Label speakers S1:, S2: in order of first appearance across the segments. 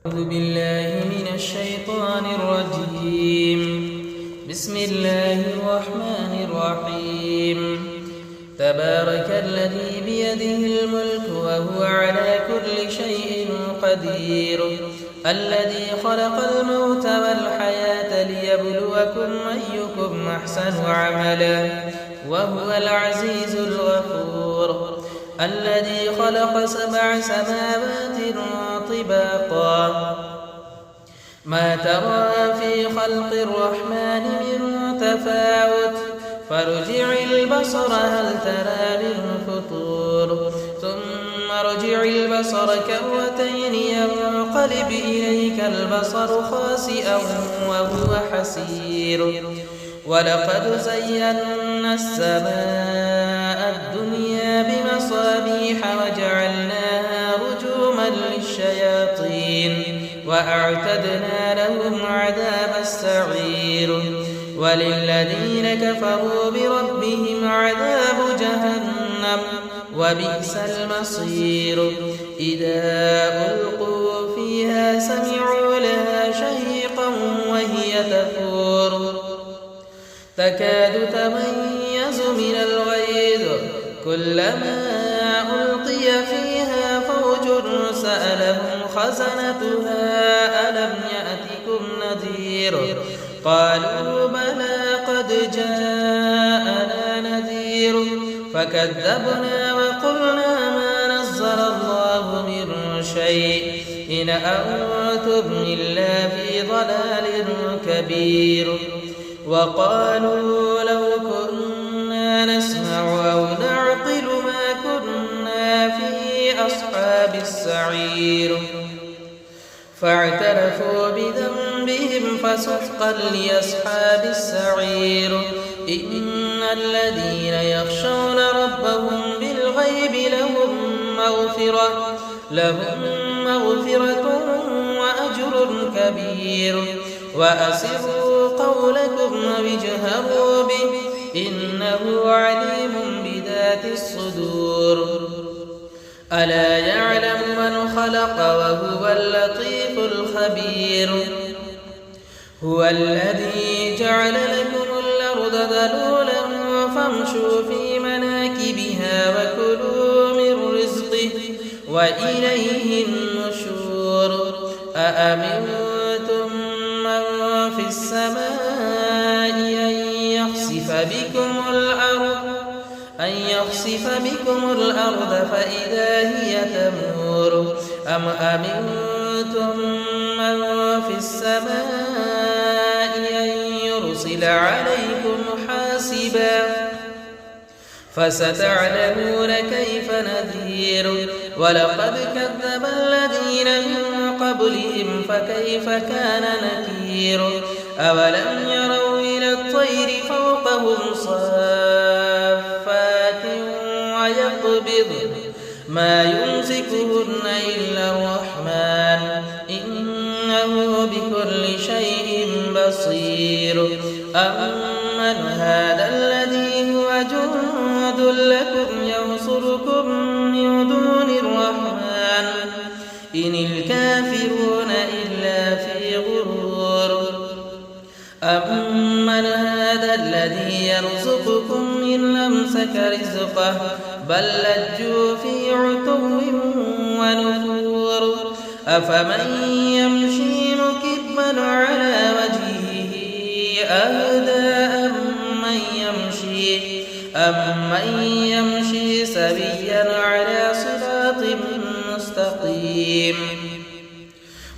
S1: أعوذ بالله من الشيطان الرجيم. بسم الله الرحمن الرحيم. تبارك الذي بيده الملك وهو على كل شيء قدير، الذي خلق الموت والحياة ليبلوكم أيكم أحسن عملا وهو العزيز الغفور، الذي خلق 7 سماوات طباقا ما ترى في خلق الرحمن من تفاوت فارجع البصر هل ترى من فطور ثم ارجع البصر كرتين ينقلب إليك البصر خاسئا وهو حسير. ولقد زينا السماء الدنيا بمصابيح وجعلناها رجوما للشياطين وأعتدنا لهم عذاب السعير. وللذين كفروا بربهم عذاب جهنم وبئس المصير. إذا ألقوا فيها سمعوا لها شهيقا وهي تفور تكاد تميز من الغيظ كلما ألقي فيها فوج سألهم خزنتها ألم يأتكم نذير قالوا بلى قد جاءنا نذير فكذبنا وقلنا ما نزل الله من شيء إن أنتم إلا في ضلال كبير. وقالوا لو كنا نسمع أو نعقل ما كنا في أصحاب السعير فاعترفوا بذنبهم فسحقا لأصحاب السعير. إن الذين يخشون ربهم بالغيب لهم مغفرة وأجر كبير. وأسروا قولكم واجهروا به إنه عليم بذات الصدور. ألا يعلم من خلق وهو اللطيف الخبير. هو الذي جعل لكم الأرض ذلولا فامشوا في مناكبها وكلوا من رزقه وإليه النشور. أأمنتم من في السماء أن يخسف بكم الأرض فإذا هي تمور أم أمنتم من في السماء أن يرسل عليكم حاسبا فستعلمون كيف نذير. ولقد كذب الذين من قبلهم فكيف كان نكير. أولم يروا إلى الطير فوقهم صافات ويقبض ما يمسكهن إلا الرحمن إنه بكل شيء بصير. أمن هذا الذي هو جند لكم ينصركم من دون الرحمن إن الكافرون إلا في غرور. أمن هذا الذي يرزقكم إن أمسك رزقه بل لجوا في عتو ونفور. أفمن يمشي مكبا على وجهه أهدى أمن يمشي سويا على صراط مستقيم.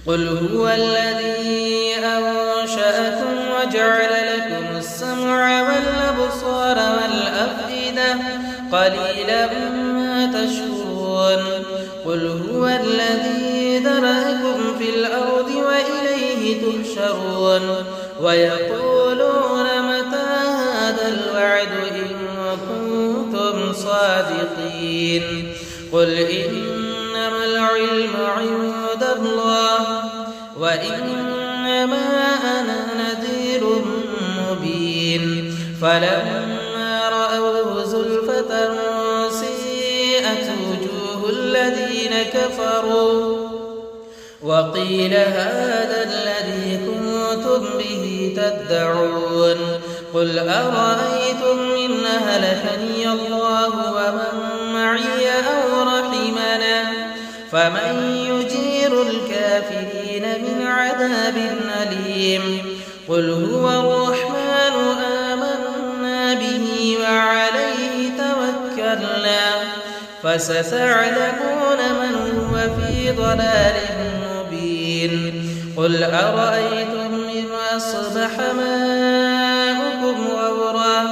S1: قل هو الذي أنشأكم وجعل لكم السمع والأبصار والأفئدة قليلا ما تشكرون. قل هو الذي ذرأكم في الأرض وإليه تحشرون. ويقولون متى هذا الوعد إن كنتم صادقين. قل إنما العلم عند الله وإنما أنا نذير مبين. فلما رأوه زلفة سيئت وجوه الذين كفروا وقيل هذا الذي كنتم به تدعون قل أرأيتم إن أهلكني الله ومن معي أو رحمنا فمن يجير الكافرين من عذاب أليم قل هو الرحمن آمنا به وعليه توكلنا فستعلمون من هو في ضلال مبين قل أرأيتم إن أصبح ماؤكم غورا